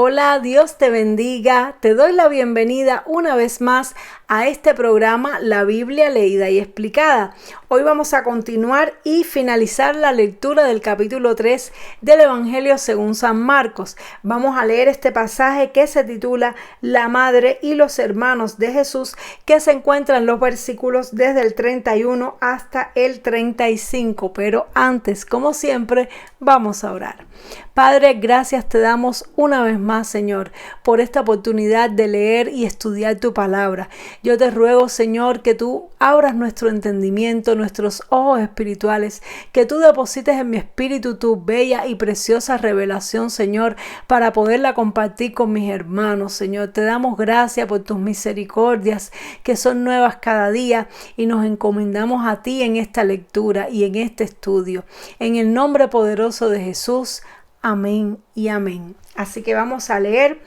Hola, Dios te bendiga. Te doy la bienvenida una vez más a este programa La Biblia leída y explicada. Hoy vamos a continuar y finalizar la lectura del capítulo 3 del Evangelio según San Marcos. Vamos a leer este pasaje que se titula La Madre y los Hermanos de Jesús, que se encuentra en los versículos desde el 31 hasta el 35. Pero antes, como siempre, vamos a orar. Padre, gracias te damos una vez más, Señor, por esta oportunidad de leer y estudiar tu palabra. Yo te ruego, Señor, que tú abras nuestro entendimiento, nuestros ojos espirituales, que tú deposites en mi espíritu tu bella y preciosa revelación, Señor, para poderla compartir con mis hermanos, Señor. Te damos gracias por tus misericordias, que son nuevas cada día, y nos encomendamos a ti en esta lectura y en este estudio. En el nombre poderoso de Jesús, amén y amén. Así que vamos a leer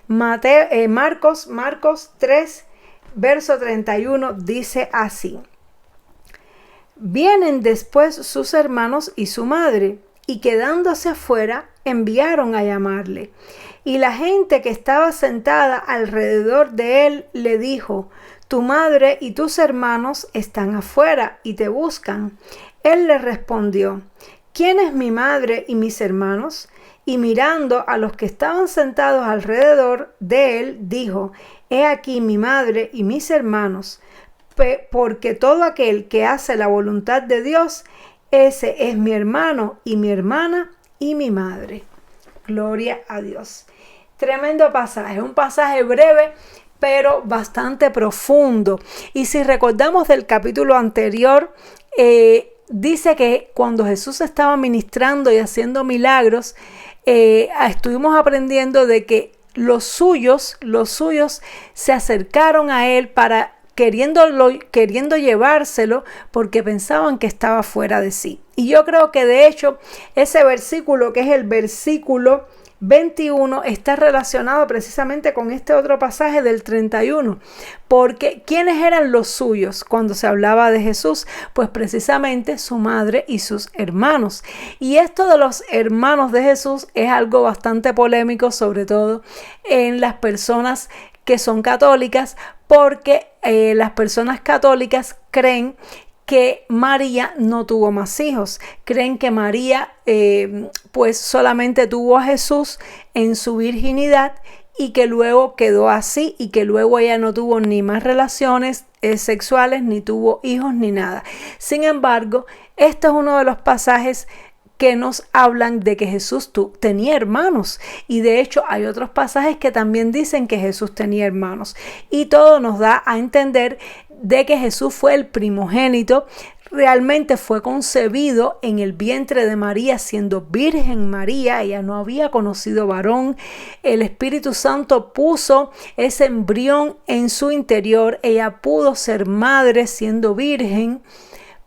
Marcos 3, verso 31, dice así: Vienen después sus hermanos y su madre, y quedándose afuera, enviaron a llamarle. Y la gente que estaba sentada alrededor de él le dijo: Tu madre y tus hermanos están afuera y te buscan. Él le respondió: ¿Quién es mi madre y mis hermanos? Y mirando a los que estaban sentados alrededor de él, dijo: He aquí mi madre y mis hermanos, porque todo aquel que hace la voluntad de Dios, ese es mi hermano y mi hermana y mi madre. Gloria a Dios. Tremendo pasaje, un pasaje breve, pero bastante profundo. Y si recordamos del capítulo anterior, dice que cuando Jesús estaba ministrando y haciendo milagros, estuvimos aprendiendo de que los suyos se acercaron a él para queriendo llevárselo porque pensaban que estaba fuera de sí. Y yo creo que de hecho ese versículo, que es el versículo 21, está relacionado precisamente con este otro pasaje del 31, porque ¿quiénes eran los suyos cuando se hablaba de Jesús? Pues precisamente su madre y sus hermanos. Y esto de los hermanos de Jesús es algo bastante polémico, sobre todo en las personas que son católicas, porque las personas católicas creen que María no tuvo más hijos. Creen que María pues solamente tuvo a Jesús en su virginidad y que luego quedó así y que luego ella no tuvo ni más relaciones sexuales, ni tuvo hijos, ni nada. Sin embargo, este es uno de los pasajes que nos hablan de que Jesús tenía hermanos, y de hecho hay otros pasajes que también dicen que Jesús tenía hermanos, y todo nos da a entender de que Jesús fue el primogénito. Realmente fue concebido en el vientre de María, siendo virgen María. Ella no había conocido varón. El Espíritu Santo puso ese embrión en su interior. Ella pudo ser madre siendo virgen.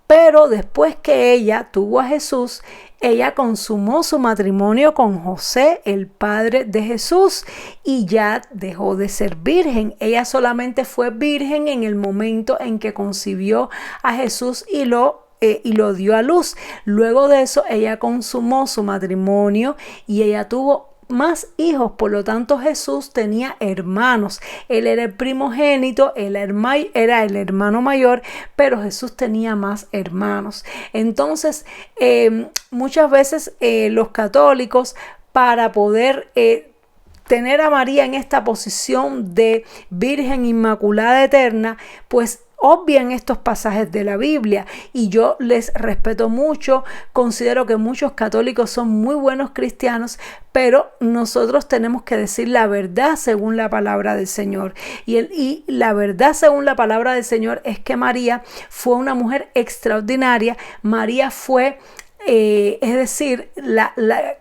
Pero después que ella tuvo a Jesús, ella consumó su matrimonio con José, el padre de Jesús, y ya dejó de ser virgen. Ella solamente fue virgen en el momento en que concibió a Jesús y lo dio a luz. Luego de eso, ella consumó su matrimonio y ella tuvo más hijos. Por lo tanto, Jesús tenía hermanos. Él era el primogénito, él era el hermano mayor, pero Jesús tenía más hermanos. Entonces, muchas veces los católicos, para poder tener a María en esta posición de Virgen Inmaculada Eterna, pues obvian estos pasajes de la Biblia, y yo les respeto mucho. Considero que muchos católicos son muy buenos cristianos, pero nosotros tenemos que decir la verdad según la palabra del Señor. Y la verdad según la palabra del Señor es que María fue una mujer extraordinaria. María fue es decir,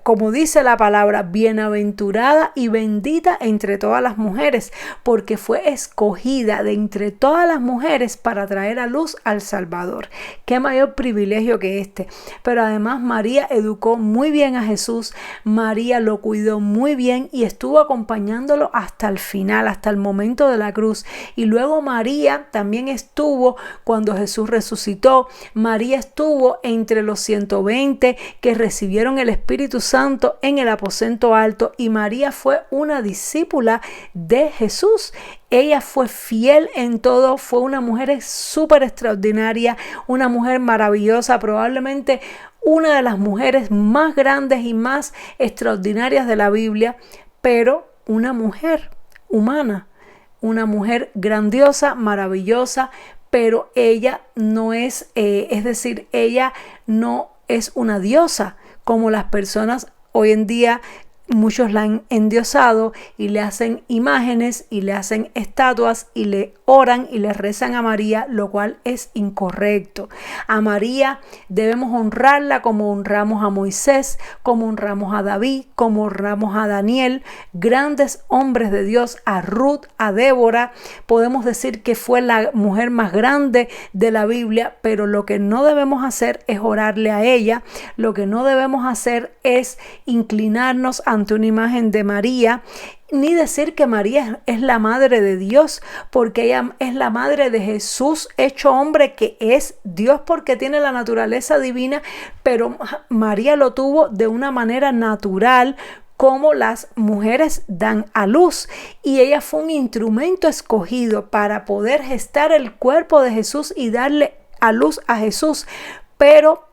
como dice la palabra, bienaventurada y bendita entre todas las mujeres, porque fue escogida de entre todas las mujeres para traer a luz al Salvador. Qué mayor privilegio que este. Pero además María educó muy bien a Jesús. María lo cuidó muy bien y estuvo acompañándolo hasta el final, hasta el momento de la cruz. Y luego María también estuvo cuando Jesús resucitó. María estuvo entre los 120 20 que recibieron el Espíritu Santo en el aposento alto, y María fue una discípula de Jesús. Ella fue fiel en todo, fue una mujer súper extraordinaria, una mujer maravillosa, probablemente una de las mujeres más grandes y más extraordinarias de la Biblia, pero una mujer humana, una mujer grandiosa, maravillosa, pero ella no es, ella no es una diosa como las personas hoy en día. Muchos la han endiosado y le hacen imágenes y le hacen estatuas y le oran y le rezan a María, lo cual es incorrecto. A María debemos honrarla como honramos a Moisés, como honramos a David, como honramos a Daniel, grandes hombres de Dios, a Ruth, a Débora. Podemos decir que fue la mujer más grande de la Biblia, pero lo que no debemos hacer es orarle a ella. Lo que no debemos hacer es inclinarnos ante una imagen de María, ni decir que María es la madre de Dios, porque ella es la madre de Jesús hecho hombre, que es Dios porque tiene la naturaleza divina, pero María lo tuvo de una manera natural, como las mujeres dan a luz, y ella fue un instrumento escogido para poder gestar el cuerpo de Jesús y darle a luz a Jesús. Pero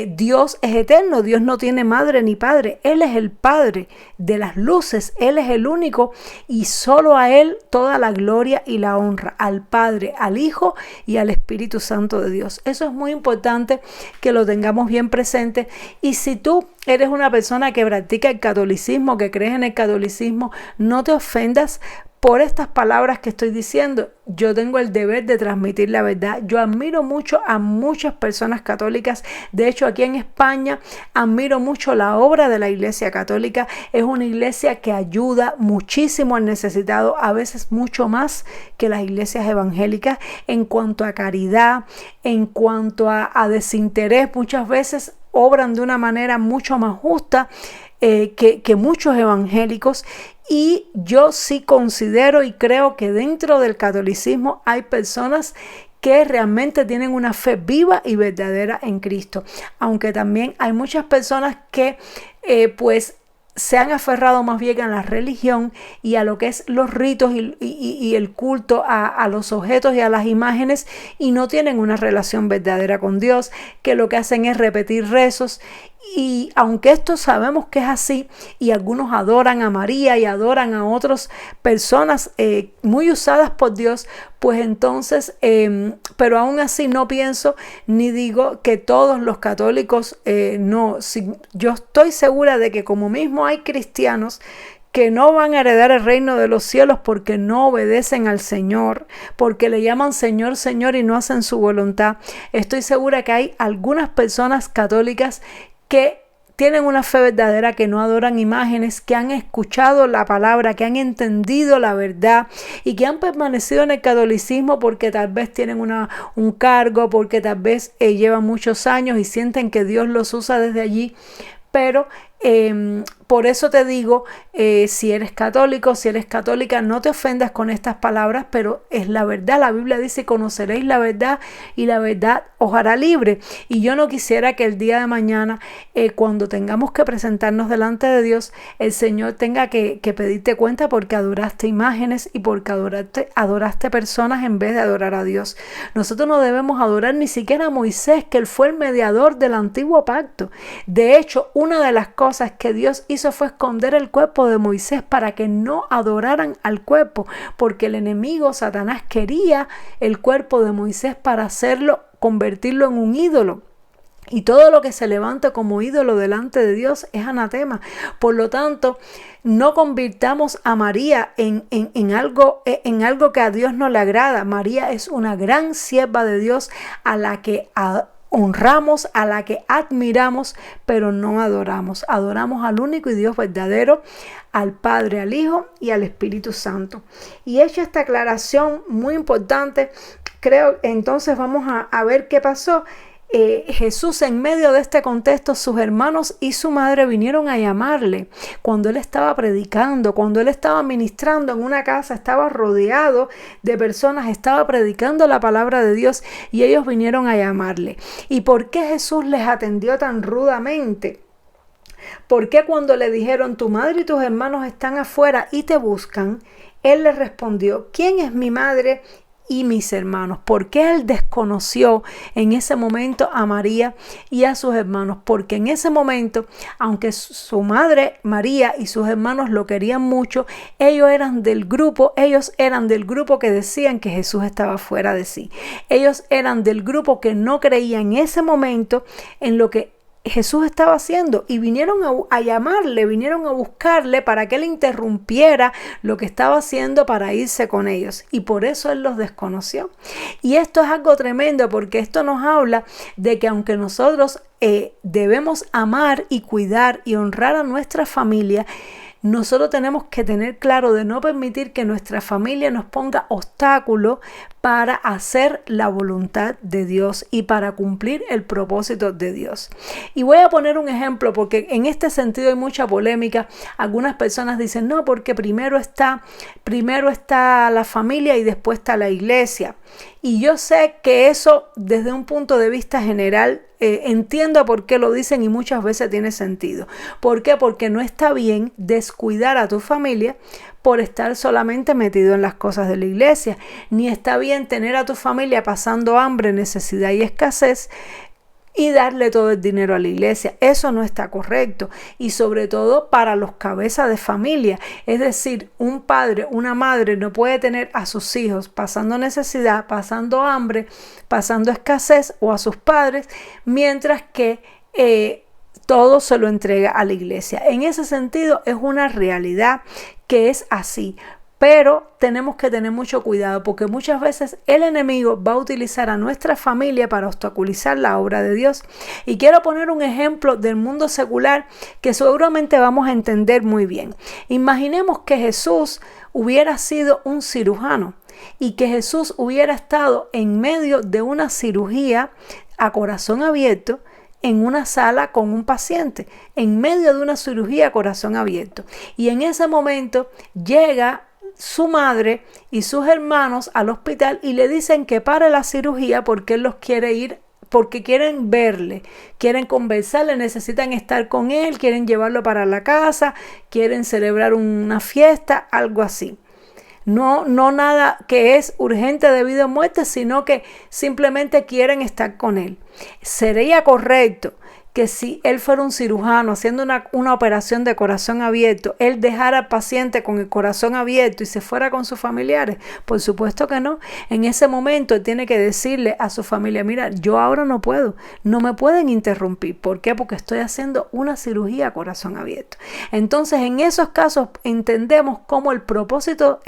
Dios es eterno, Dios no tiene madre ni padre, Él es el Padre de las luces, Él es el único, y solo a Él toda la gloria y la honra, al Padre, al Hijo y al Espíritu Santo de Dios. Eso es muy importante que lo tengamos bien presente. Y si tú eres una persona que practica el catolicismo, que crees en el catolicismo, no te ofendas por estas palabras que estoy diciendo. Yo tengo el deber de transmitir la verdad. Yo admiro mucho a muchas personas católicas. De hecho, aquí en España admiro mucho la obra de la Iglesia Católica. Es una iglesia que ayuda muchísimo al necesitado, a veces mucho más que las iglesias evangélicas, en cuanto a caridad, en cuanto a desinterés. Muchas veces obran de una manera mucho más justa que muchos evangélicos. Y yo sí considero y creo que dentro del catolicismo hay personas que realmente tienen una fe viva y verdadera en Cristo, aunque también hay muchas personas que pues se han aferrado más bien a la religión y a lo que es los ritos y el culto a los objetos y a las imágenes, y no tienen una relación verdadera con Dios, que lo que hacen es repetir rezos. Y aunque esto sabemos que es así, y algunos adoran a María y adoran a otras personas muy usadas por Dios, pues entonces, pero aún así no pienso ni digo que todos los católicos no. Yo estoy segura de que como mismo hay cristianos que no van a heredar el reino de los cielos porque no obedecen al Señor, porque le llaman Señor, Señor y no hacen su voluntad. Estoy segura que hay algunas personas católicas que tienen una fe verdadera, que no adoran imágenes, que han escuchado la palabra, que han entendido la verdad y que han permanecido en el catolicismo porque tal vez tienen un cargo, porque tal vez llevan muchos años y sienten que Dios los usa desde allí. Pero por eso te digo, si eres católico, si eres católica, no te ofendas con estas palabras, pero es la verdad. La Biblia dice: conoceréis la verdad y la verdad os hará libre. Y yo no quisiera que el día de mañana, cuando tengamos que presentarnos delante de Dios, el Señor tenga que pedirte cuenta porque adoraste imágenes y porque adoraste personas en vez de adorar a Dios. Nosotros no debemos adorar ni siquiera a Moisés, que él fue el mediador del antiguo pacto. De hecho, una de las cosas que Dios hizo fue esconder el cuerpo de Moisés para que no adoraran al cuerpo, porque el enemigo Satanás quería el cuerpo de Moisés para convertirlo en un ídolo. Y todo lo que se levante como ídolo delante de Dios es anatema. Por lo tanto, no convirtamos a María en algo que a Dios no le agrada. María es una gran sierva de Dios a la que honramos, a la que admiramos, pero no adoramos. Adoramos al único y Dios verdadero, al Padre, al Hijo y al Espíritu Santo. Y hecha esta aclaración muy importante, creo entonces vamos a ver qué pasó. Jesús, en medio de este contexto, sus hermanos y su madre vinieron a llamarle cuando él estaba predicando, cuando él estaba ministrando en una casa, estaba rodeado de personas, estaba predicando la palabra de Dios y ellos vinieron a llamarle. ¿Y por qué Jesús les atendió tan rudamente? ¿Por qué cuando le dijeron tu madre y tus hermanos están afuera y te buscan? Él les respondió, ¿quién es mi madre y mis hermanos? Porque él desconoció en ese momento a María y a sus hermanos, porque en ese momento, aunque su madre María y sus hermanos lo querían mucho, ellos eran del grupo que decían que Jesús estaba fuera de sí. Ellos eran del grupo que no creía en ese momento en lo que Jesús estaba haciendo, y vinieron a llamarle, vinieron a buscarle para que él interrumpiera lo que estaba haciendo para irse con ellos, y por eso él los desconoció. Y esto es algo tremendo, porque esto nos habla de que aunque nosotros debemos amar y cuidar y honrar a nuestra familia, nosotros tenemos que tener claro de no permitir que nuestra familia nos ponga obstáculos para hacer la voluntad de Dios y para cumplir el propósito de Dios. Y voy a poner un ejemplo, porque en este sentido hay mucha polémica. Algunas personas dicen, no, porque primero está la familia y después está la iglesia. Y yo sé que eso, desde un punto de vista general, entiendo por qué lo dicen y muchas veces tiene sentido. ¿Por qué? Porque no está bien descuidar a tu familia por estar solamente metido en las cosas de la iglesia, ni está bien tener a tu familia pasando hambre, necesidad y escasez y darle todo el dinero a la iglesia. Eso no está correcto, y sobre todo para los cabezas de familia. Es decir, un padre, una madre no puede tener a sus hijos pasando necesidad, pasando hambre, pasando escasez, o a sus padres, mientras que todo se lo entrega a la iglesia. En ese sentido es una realidad que es así. Pero tenemos que tener mucho cuidado, porque muchas veces el enemigo va a utilizar a nuestra familia para obstaculizar la obra de Dios. Y quiero poner un ejemplo del mundo secular que seguramente vamos a entender muy bien. Imaginemos que Jesús hubiera sido un cirujano y que Jesús hubiera estado en medio de una cirugía a corazón abierto, en una sala con un paciente, en medio de una cirugía a corazón abierto. Y en ese momento llega su madre y sus hermanos al hospital y le dicen que pare la cirugía porque él los quiere ir, porque quieren verle, quieren conversarle, necesitan estar con él, quieren llevarlo para la casa, quieren celebrar una fiesta, algo así. No nada que es urgente de vida o muerte, sino que simplemente quieren estar con él. Sería correcto que si él fuera un cirujano haciendo una operación de corazón abierto, él dejara al paciente con el corazón abierto y se fuera con sus familiares. Por supuesto que no. En ese momento él tiene que decirle a su familia, mira, yo ahora no puedo, no me pueden interrumpir. ¿Por qué? Porque estoy haciendo una cirugía a corazón abierto. Entonces, en esos casos entendemos cómo el propósito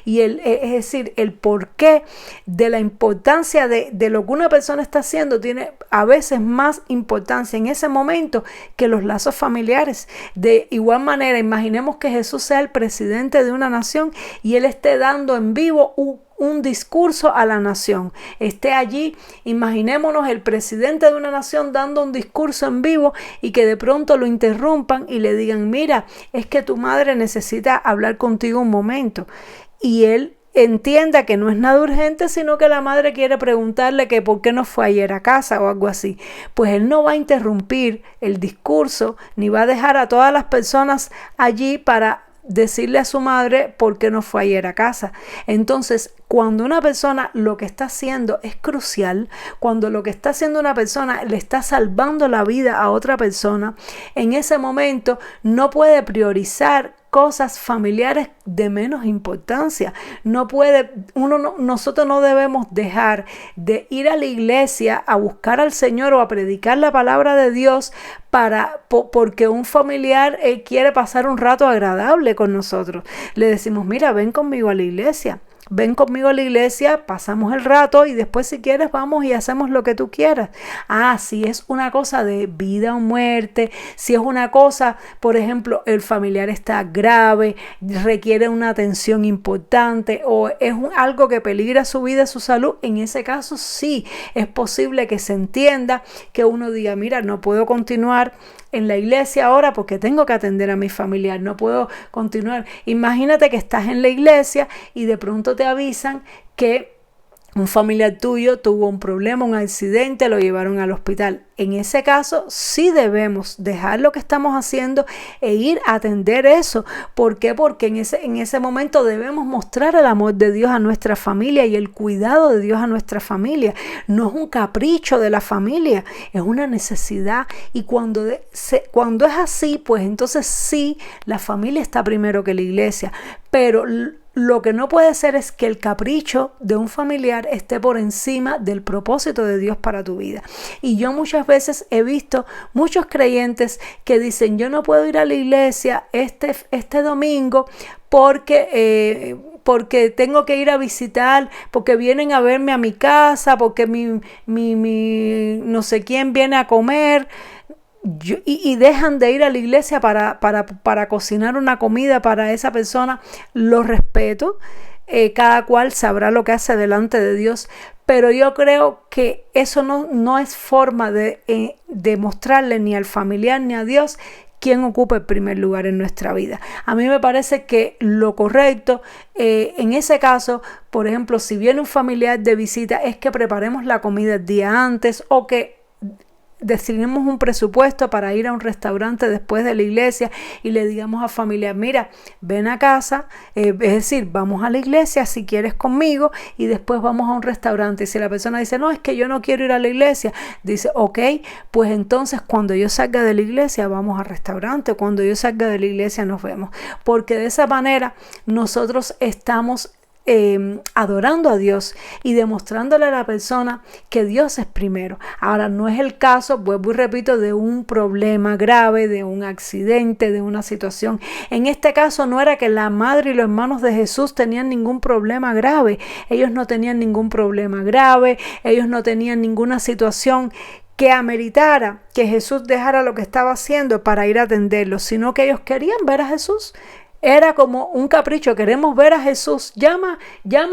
y es decir, el porqué de la importancia de lo que una persona está haciendo tiene a veces más importancia en ese momento que los lazos familiares. De igual manera, imaginemos que Jesús sea el presidente de una nación y él esté dando en vivo un discurso a la nación. Esté allí, imaginémonos el presidente de una nación dando un discurso en vivo y que de pronto lo interrumpan y le digan, mira, es que tu madre necesita hablar contigo un momento. Y él entienda que no es nada urgente, sino que la madre quiere preguntarle que por qué no fue ayer a casa o algo así. Pues él no va a interrumpir el discurso, ni va a dejar a todas las personas allí para decirle a su madre por qué no fue ayer a casa. Entonces, cuando una persona lo que está haciendo es crucial, cuando lo que está haciendo una persona le está salvando la vida a otra persona, en ese momento no puede priorizar cosas familiares de menos importancia. Nosotros no debemos dejar de ir a la iglesia a buscar al Señor o a predicar la palabra de Dios porque un familiar quiere pasar un rato agradable con nosotros. Le decimos, mira, ven conmigo a la iglesia. ven conmigo a la iglesia, pasamos el rato y después si quieres vamos y hacemos lo que tú quieras. Si es una cosa de vida o muerte, si es una cosa, por ejemplo, el familiar está grave, requiere una atención importante o es algo que peligra su vida, su salud, en ese caso sí es posible que se entienda, que uno diga, mira, no puedo continuar en la iglesia ahora porque tengo que atender a mi familiar, no puedo continuar. Imagínate que estás en la iglesia y de pronto te avisan que un familiar tuyo tuvo un problema, un accidente, lo llevaron al hospital. En ese caso, sí debemos dejar lo que estamos haciendo e ir a atender eso. ¿Por qué? Porque en ese momento debemos mostrar el amor de Dios a nuestra familia y el cuidado de Dios a nuestra familia. No es un capricho de la familia, es una necesidad. Y cuando es así, pues entonces sí, la familia está primero que la iglesia. Pero lo que no puede ser es que el capricho de un familiar esté por encima del propósito de Dios para tu vida. Y yo muchas veces he visto muchos creyentes que dicen, yo no puedo ir a la iglesia este domingo porque tengo que ir a visitar, porque vienen a verme a mi casa, porque mi no sé quién viene a comer. Y dejan de ir a la iglesia para cocinar una comida para esa persona. Lo respeto, cada cual sabrá lo que hace delante de Dios, pero yo creo que eso no es forma de mostrarle ni al familiar ni a Dios quién ocupa el primer lugar en nuestra vida. A mí me parece que lo correcto en ese caso, por ejemplo, si viene un familiar de visita, es que preparemos la comida el día antes o que decidimos un presupuesto para ir a un restaurante después de la iglesia y le digamos a familia, mira, ven a casa, es decir, vamos a la iglesia si quieres conmigo y después vamos a un restaurante. Y si la persona dice, no, es que yo no quiero ir a la iglesia, dice, ok, pues entonces cuando yo salga de la iglesia vamos al restaurante, cuando yo salga de la iglesia nos vemos, porque de esa manera nosotros estamos adorando a Dios y demostrándole a la persona que Dios es primero. Ahora, no es el caso, vuelvo y repito, de un problema grave, de un accidente, de una situación. En este caso no era que la madre y los hermanos de Jesús tenían ningún problema grave. Ellos no tenían ningún problema grave, ellos no tenían ninguna situación que ameritara que Jesús dejara lo que estaba haciendo para ir a atenderlos, sino que ellos querían ver a Jesús. Era como un capricho, queremos ver a Jesús, llama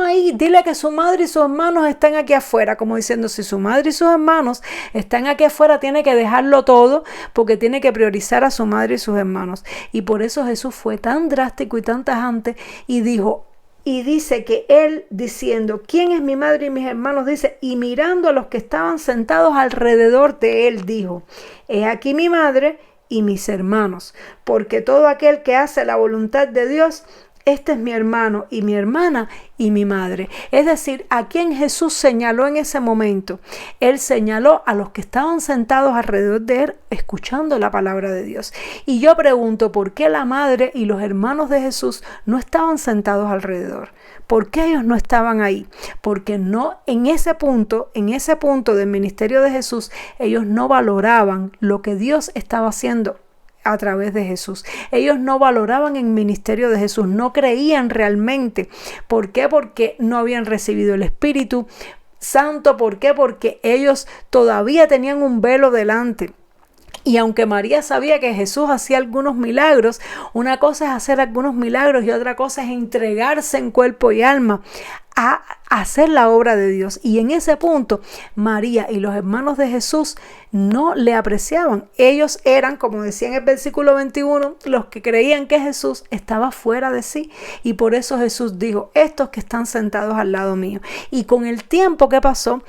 ahí, dile que su madre y sus hermanos están aquí afuera, como diciendo, si su madre y sus hermanos están aquí afuera, tiene que dejarlo todo, porque tiene que priorizar a su madre y sus hermanos. Y por eso Jesús fue tan drástico y tan tajante y dice que él diciendo, ¿quién es mi madre y mis hermanos? Dice, y mirando a los que estaban sentados alrededor de él, dijo, he aquí mi madre y mis hermanos, porque todo aquel que hace la voluntad de Dios, este es mi hermano y mi hermana y mi madre. Es decir, a quien Jesús señaló en ese momento. Él señaló a los que estaban sentados alrededor de él escuchando la palabra de Dios. Y yo pregunto, ¿por qué la madre y los hermanos de Jesús no estaban sentados alrededor? ¿Por qué ellos no estaban ahí? Porque no, en ese punto del ministerio de Jesús, ellos no valoraban lo que Dios estaba haciendo a través de Jesús. Ellos no valoraban el ministerio de Jesús, no creían realmente. ¿Por qué? Porque no habían recibido el Espíritu Santo. ¿Por qué? Porque ellos todavía tenían un velo delante. Y aunque María sabía que Jesús hacía algunos milagros, una cosa es hacer algunos milagros y otra cosa es entregarse en cuerpo y alma a hacer la obra de Dios. Y en ese punto, María y los hermanos de Jesús no le apreciaban. Ellos eran, como decía en el versículo 21, los que creían que Jesús estaba fuera de sí. Y por eso Jesús dijo, estos que están sentados al lado mío. Y con el tiempo que pasó,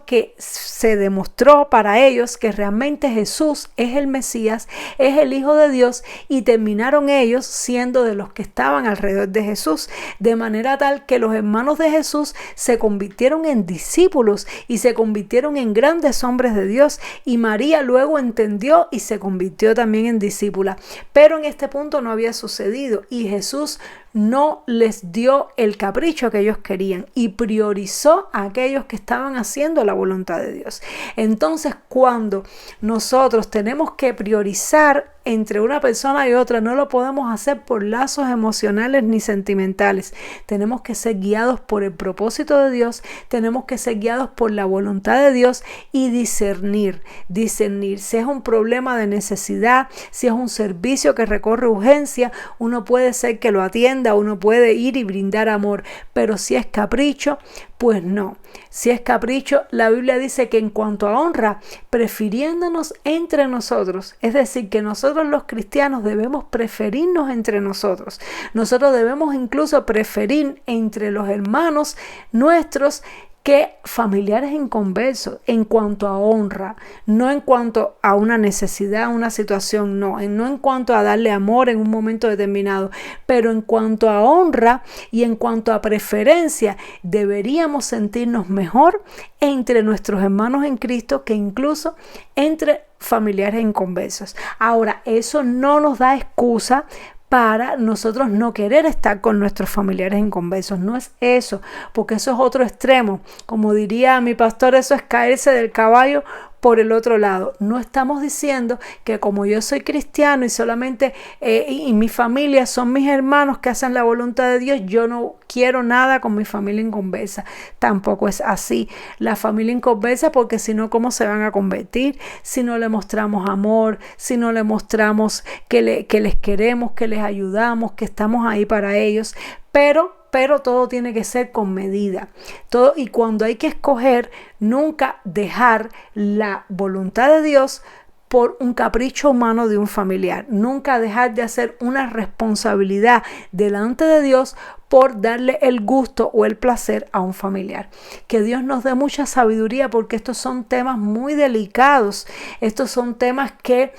que se demostró para ellos que realmente Jesús es el Mesías, es el Hijo de Dios, y terminaron ellos siendo de los que estaban alrededor de Jesús, de manera tal que los hermanos de Jesús se convirtieron en discípulos y se convirtieron en grandes hombres de Dios, y María luego entendió y se convirtió también en discípula. Pero en este punto no había sucedido y Jesús no les dio el capricho que ellos querían y priorizó a aquellos que estaban haciendo la voluntad de Dios. Entonces, cuando nosotros tenemos que priorizar entre una persona y otra no lo podemos hacer por lazos emocionales ni sentimentales. Tenemos que ser guiados por el propósito de Dios, tenemos que ser guiados por la voluntad de Dios y discernir si es un problema de necesidad, si es un servicio que recorre urgencia, uno puede ser que lo atienda, uno puede ir y brindar amor, pero si es capricho, pues no. Si es capricho, la Biblia dice que en cuanto a honra, prefiriéndonos entre nosotros, es decir, que nosotros los cristianos debemos preferirnos entre nosotros. Nosotros debemos incluso preferir entre los hermanos nuestros que familiares inconversos en cuanto a honra, no en cuanto a una necesidad, una situación, no en cuanto a darle amor en un momento determinado, pero en cuanto a honra y en cuanto a preferencia, deberíamos sentirnos mejor entre nuestros hermanos en Cristo que incluso entre familiares inconversos. Ahora, eso no nos da excusa para nosotros no querer estar con nuestros familiares inconversos. No es eso, porque eso es otro extremo. Como diría mi pastor, eso es caerse del caballo por el otro lado. No estamos diciendo que como yo soy cristiano y solamente y mi familia son mis hermanos que hacen la voluntad de Dios, yo no quiero nada con mi familia inconversa. Tampoco es así. La familia inconversa, porque si no, ¿cómo se van a convertir? Si no le mostramos amor, si no le mostramos que les queremos, que les ayudamos, que estamos ahí para ellos. Pero todo tiene que ser con medida. Todo, y cuando hay que escoger, nunca dejar la voluntad de Dios por un capricho humano de un familiar. Nunca dejar de hacer una responsabilidad delante de Dios por darle el gusto o el placer a un familiar. Que Dios nos dé mucha sabiduría, porque estos son temas muy delicados. Estos son temas que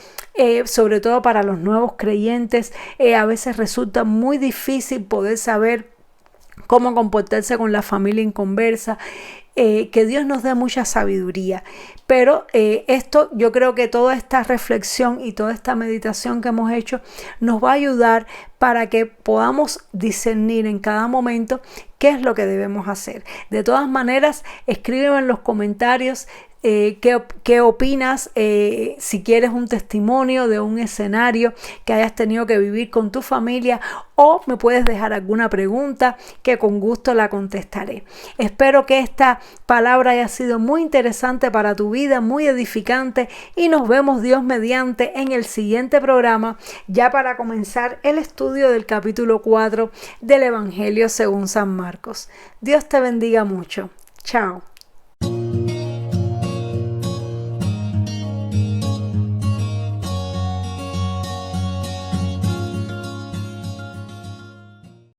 sobre todo para los nuevos creyentes a veces resulta muy difícil poder saber cómo comportarse con la familia inconversa. Que Dios nos dé mucha sabiduría. Pero yo creo que toda esta reflexión y toda esta meditación que hemos hecho nos va a ayudar para que podamos discernir en cada momento qué es lo que debemos hacer. De todas maneras, escríbeme en los comentarios ¿qué opinas? Si quieres un testimonio de un escenario que hayas tenido que vivir con tu familia, o me puedes dejar alguna pregunta que con gusto la contestaré. Espero que esta palabra haya sido muy interesante para tu vida, muy edificante, y nos vemos, Dios mediante, en el siguiente programa, ya para comenzar el estudio del capítulo 4 del Evangelio según San Marcos. Dios te bendiga mucho. Chao.